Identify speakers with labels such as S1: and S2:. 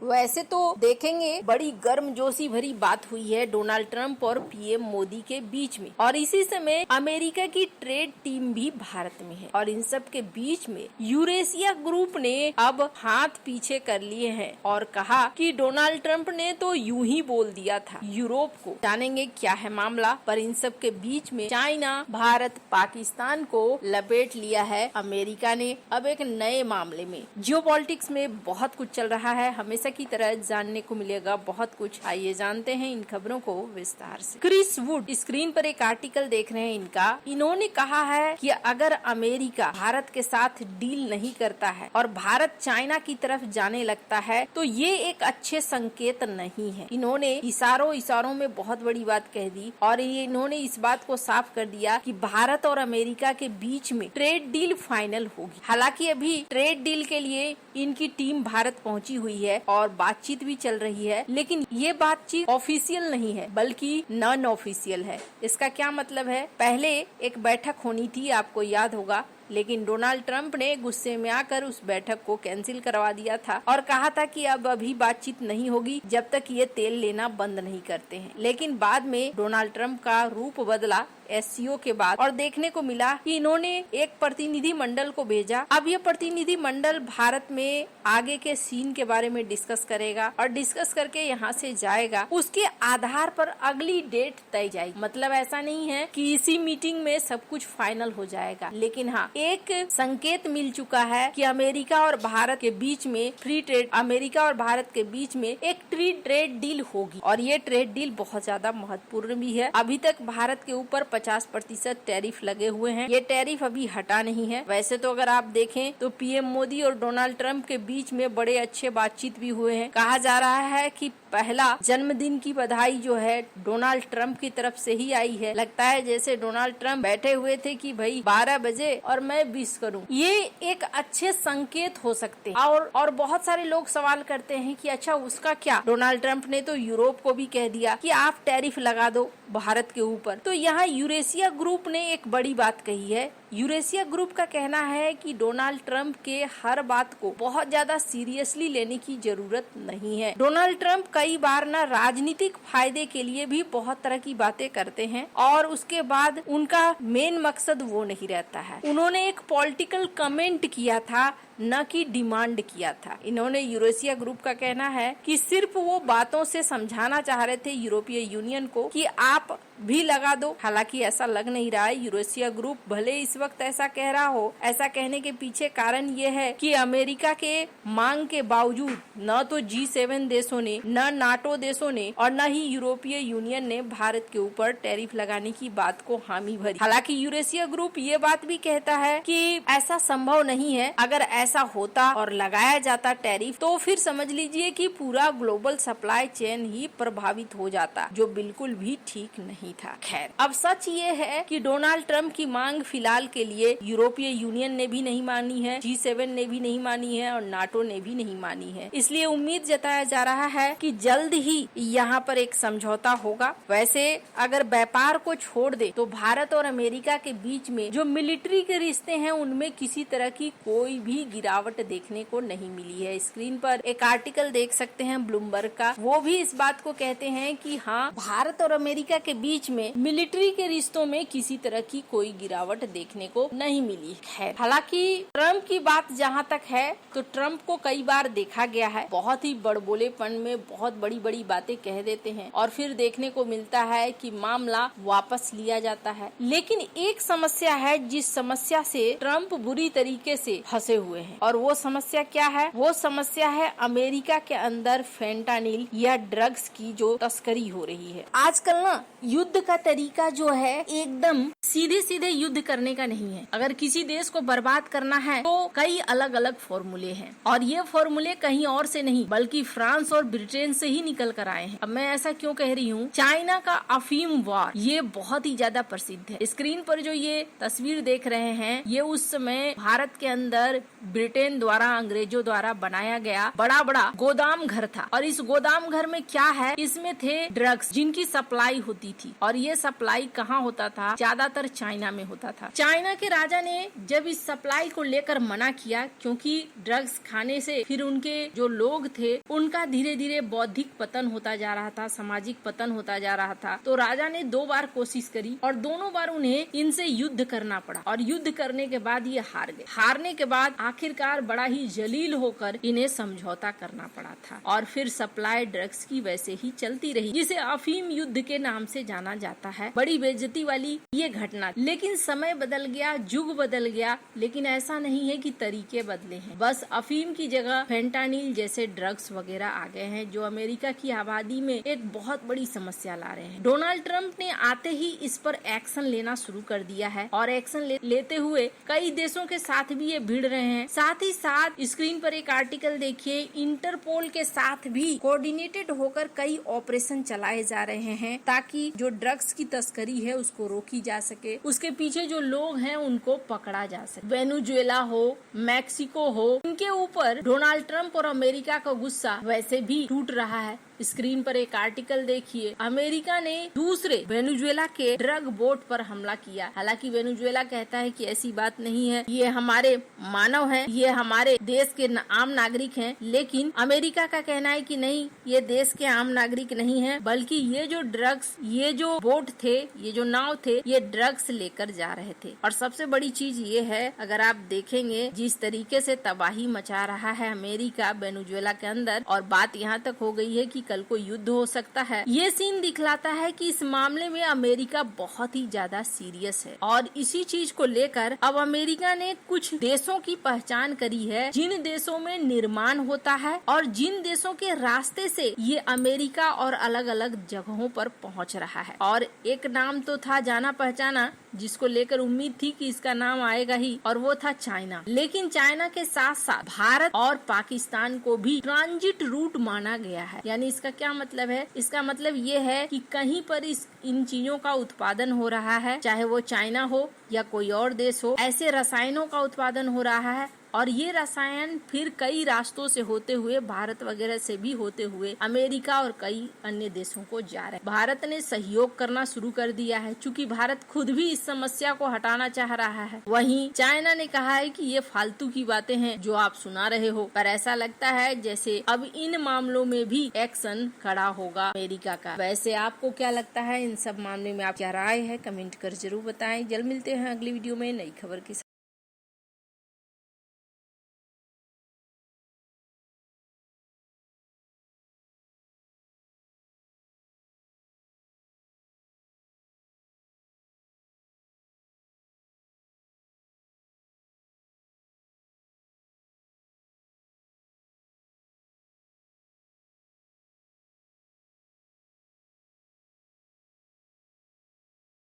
S1: वैसे तो देखेंगे बड़ी गर्मजोशी भरी बात हुई है डोनाल्ड ट्रंप और पीएम मोदी के बीच में, और इसी समय अमेरिका की ट्रेड टीम भी भारत में है, और इन सब के बीच में यूरेशिया ग्रुप ने अब हाथ पीछे कर लिए हैं और कहा कि डोनाल्ड ट्रंप ने तो यूं ही बोल दिया था यूरोप को। जानेंगे क्या है मामला, पर इन सब के बीच में चाइना, भारत, पाकिस्तान को लपेट लिया है अमेरिका ने अब एक नए मामले में। जियोपॉलिटिक्स में बहुत कुछ चल रहा है, हमेशा की तरह जानने को मिलेगा बहुत कुछ। आइए जानते हैं इन खबरों को विस्तार से। क्रिस वुड स्क्रीन पर एक आर्टिकल देख रहे हैं इनका। इन्होंने कहा है कि अगर अमेरिका भारत के साथ डील नहीं करता है और भारत चाइना की तरफ जाने लगता है तो ये एक अच्छे संकेत नहीं है। इन्होंने इशारों में बहुत बड़ी बात कह दी और इन्होंने इस बात को साफ कर दिया कि भारत और अमेरिका के बीच में ट्रेड डील फाइनल होगी। हालांकि अभी ट्रेड डील के लिए इनकी टीम भारत पहुंची हुई है और बातचीत भी चल रही है, लेकिन ये बातचीत ऑफिशियल नहीं है बल्कि नॉन ऑफिशियल है। इसका क्या मतलब है? पहले एक बैठक होनी थी, आपको याद होगा, लेकिन डोनाल्ड ट्रंप ने गुस्से में आकर उस बैठक को कैंसिल करवा दिया था और कहा था कि अब अभी बातचीत नहीं होगी जब तक ये तेल लेना बंद नहीं करते हैं। लेकिन बाद में डोनाल्ड ट्रंप का रूप बदला एससीओ के बाद और देखने को मिला कि इन्होंने एक प्रतिनिधि मंडल को भेजा। अब ये प्रतिनिधि मंडल भारत में आगे के सीन के बारे में डिस्कस करेगा और डिस्कस करके यहाँ से जाएगा। उसके आधार पर अगली डेट तय जाएगी। मतलब ऐसा नहीं है कि इसी मीटिंग में सब कुछ फाइनल हो जाएगा, लेकिन हाँ एक संकेत मिल चुका है कि अमेरिका और भारत के बीच में अमेरिका और भारत के बीच में एक ट्रेड डील होगी और ये ट्रेड डील बहुत ज्यादा महत्वपूर्ण भी है। अभी तक भारत के ऊपर 50% टैरिफ लगे हुए हैं। ये टैरिफ अभी हटा नहीं है। वैसे तो अगर आप देखें तो पीएम मोदी और डोनाल्ड ट्रंप के बीच में बड़े अच्छे बातचीत भी हुए हैं। कहा जा रहा है कि पहला जन्मदिन की बधाई जो है डोनाल्ड ट्रंप की तरफ से ही आई है। लगता है जैसे डोनाल्ड ट्रंप बैठे हुए थे कि भाई 12 बजे और मैं विश करूं। ये एक अच्छे संकेत हो सकते हैं। और बहुत सारे लोग सवाल करते हैं कि अच्छा उसका क्या? डोनाल्ड ट्रंप ने तो यूरोप को भी कह दिया कि आप टैरिफ लगा दो भारत के ऊपर। तो यहाँ यूरेशिया ग्रुप ने एक बड़ी बात कही है। यूरेशिया ग्रुप का कहना है कि डोनाल्ड ट्रंप के हर बात को बहुत ज्यादा सीरियसली लेने की जरूरत नहीं है। डोनाल्ड ट्रंप कई बार ना राजनीतिक फायदे के लिए भी बहुत तरह की बातें करते हैं और उसके बाद उनका मेन मकसद वो नहीं रहता है। उन्होंने एक पॉलिटिकल कमेंट किया था, न कि डिमांड किया था। इन्होंने यूरेशिया ग्रुप का कहना है कि सिर्फ वो बातों से समझाना चाह रहे थे यूरोपीय यूनियन को कि आप भी लगा दो। हालांकि ऐसा लग नहीं रहा है। यूरेशिया ग्रुप भले इस वक्त ऐसा कह रहा हो, ऐसा कहने के पीछे कारण ये है कि अमेरिका के मांग के बावजूद न तो G7 देशों ने, न नाटो देशों ने और न ही यूरोपीय यूनियन ने भारत के ऊपर टैरिफ लगाने की बात को हामी भरी। हालांकि यूरेशिया ग्रुप ये बात भी कहता है कि ऐसा संभव नहीं है। अगर ऐसा होता और लगाया जाता टैरिफ तो फिर समझ लीजिए कि पूरा ग्लोबल सप्लाई चेन ही प्रभावित हो जाता, जो बिल्कुल भी ठीक नहीं था। खैर, अब सच ये है कि डोनाल्ड ट्रंप की मांग फिलहाल के लिए यूरोपीय यूनियन ने भी नहीं मानी है, G7 ने भी नहीं मानी है और नाटो ने भी नहीं मानी है। इसलिए उम्मीद जताया जा रहा है कि जल्द ही यहाँ पर एक समझौता होगा। वैसे अगर व्यापार को छोड़ दे तो भारत और अमेरिका के बीच में जो मिलिट्री के रिश्ते हैं उनमें किसी तरह की कोई भी गिरावट देखने को नहीं मिली है। स्क्रीन पर एक आर्टिकल देख सकते हैं ब्लूमबर्ग का। वो भी इस बात को कहते हैं कि हाँ, भारत और अमेरिका के बीच में मिलिट्री के रिश्तों में किसी तरह की कोई गिरावट देखने को नहीं मिली है। हालांकि ट्रंप की बात जहाँ तक है तो ट्रंप को कई बार देखा गया है बहुत ही बड़बोलेपन में बहुत बड़ी बड़ी बातें कह देते हैं और फिर देखने को मिलता है कि मामला वापस लिया जाता है। लेकिन एक समस्या है जिस समस्या से ट्रंप बुरी तरीके से फंसे हुए हैं और वो समस्या क्या है? वो समस्या है अमेरिका के अंदर फेंटानिल या ड्रग्स की जो तस्करी हो रही है। आजकल ना युद्ध का तरीका जो है एकदम सीधे सीधे युद्ध करने का नहीं है। अगर किसी देश को बर्बाद करना है तो कई अलग अलग फॉर्मूले हैं और ये फॉर्मूले कहीं और से नहीं बल्कि फ्रांस और ब्रिटेन से ही निकल कर आए हैं। अब मैं ऐसा क्यों कह रही हूँ? चाइना का अफीम वार ये बहुत ही ज्यादा प्रसिद्ध है। स्क्रीन पर जो ये तस्वीर देख रहे हैं ये उस समय भारत के अंदर ब्रिटेन द्वारा, अंग्रेजों द्वारा बनाया गया बड़ा बड़ा गोदाम घर था और इस गोदाम घर में क्या है, इसमें थे ड्रग्स जिनकी सप्लाई होती थी और ये सप्लाई कहाँ होता था? ज्यादातर ज्यादातर चाइना में होता था। चाइना के राजा ने जब इस सप्लाई को लेकर मना किया, क्योंकि ड्रग्स खाने से फिर उनके जो लोग थे उनका धीरे धीरे बौद्धिक पतन होता जा रहा था, सामाजिक पतन होता जा रहा था, तो राजा ने 2 बार कोशिश करी और दोनों बार उन्हें इनसे युद्ध करना पड़ा और युद्ध करने के बाद ये हार गए। हारने के बाद आखिरकार बड़ा ही जलील होकर इन्हें समझौता करना पड़ा था और फिर सप्लाई ड्रग्स की वैसे ही चलती रही, जिसे अफीम युद्ध के नाम से जाना जाता है। बड़ी बेइज्जती वाली ये घटना। लेकिन समय बदल गया, युग बदल गया, लेकिन ऐसा नहीं है कि तरीके बदले हैं। बस अफीम की जगह फेंटानिल जैसे ड्रग्स वगैरह आ गए हैं, जो अमेरिका की आबादी में एक बहुत बड़ी समस्या ला रहे हैं। डोनाल्ड ट्रंप ने आते ही इस पर एक्शन लेना शुरू कर दिया है और एक्शन लेते हुए कई देशों के साथ भी ये भिड़ रहे हैं। साथ ही साथ स्क्रीन पर एक आर्टिकल देखिए, इंटरपोल के साथ भी कोऑर्डिनेटेड होकर कई ऑपरेशन चलाए जा रहे हैं ताकि जो ड्रग्स की तस्करी है उसको रोकी जा सके, उसके पीछे जो लोग हैं उनको पकड़ा जा सके। वेनेजुएला हो, मैक्सिको हो, इनके ऊपर डोनाल्ड ट्रंप और अमेरिका का गुस्सा वैसे भी टूट रहा है। स्क्रीन पर एक आर्टिकल देखिए, अमेरिका ने दूसरे वेनेजुएला के ड्रग बोट पर हमला किया। हालांकि वेनेजुएला कहता है कि ऐसी बात नहीं है, ये हमारे मानव हैं, ये हमारे देश के आम नागरिक हैं, लेकिन अमेरिका का कहना है कि नहीं, ये देश के आम नागरिक नहीं है, बल्कि ये जो ड्रग्स, ये जो बोट थे, ये जो नाव थे, ये ड्रग्स लेकर जा रहे थे। और सबसे बड़ी चीज ये है, अगर आप देखेंगे जिस तरीके से तबाही मचा रहा है अमेरिका वेनेजुएला के अंदर, और बात यहाँ तक हो गई है कि कल को युद्ध हो सकता है, ये सीन दिखलाता है कि इस मामले में अमेरिका बहुत ही ज्यादा सीरियस है। और इसी चीज को लेकर अब अमेरिका ने कुछ देशों की पहचान करी है, जिन देशों में निर्माण होता है और जिन देशों के रास्ते से ये अमेरिका और अलग अलग जगहों पर पहुंच रहा है। और एक नाम तो था जाना पहचाना, जिसको लेकर उम्मीद थी कि इसका नाम आएगा ही, और वो था चाइना। लेकिन चाइना के साथ साथ भारत और पाकिस्तान को भी ट्रांजिट रूट माना गया है। यानी इसका क्या मतलब है? इसका मतलब ये है कि कहीं पर इन चीजों का उत्पादन हो रहा है, चाहे वो चाइना हो या कोई और देश हो, ऐसे रसायनों का उत्पादन हो रहा है और ये रसायन फिर कई रास्तों से होते हुए, भारत वगैरह से भी होते हुए अमेरिका और कई अन्य देशों को जा रहे हैं। भारत ने सहयोग करना शुरू कर दिया है, क्योंकि भारत खुद भी इस समस्या को हटाना चाह रहा है। वहीं चाइना ने कहा है कि ये फालतू की बातें हैं जो आप सुना रहे हो, पर ऐसा लगता है जैसे अब इन मामलों में भी एक्शन खड़ा होगा अमेरिका का। वैसे आपको क्या लगता है इन सब मामले में? आप क्या राय है कमेंट कर जरूर बताएं। जल्द मिलते हैं अगली वीडियो में नई खबर के साथ।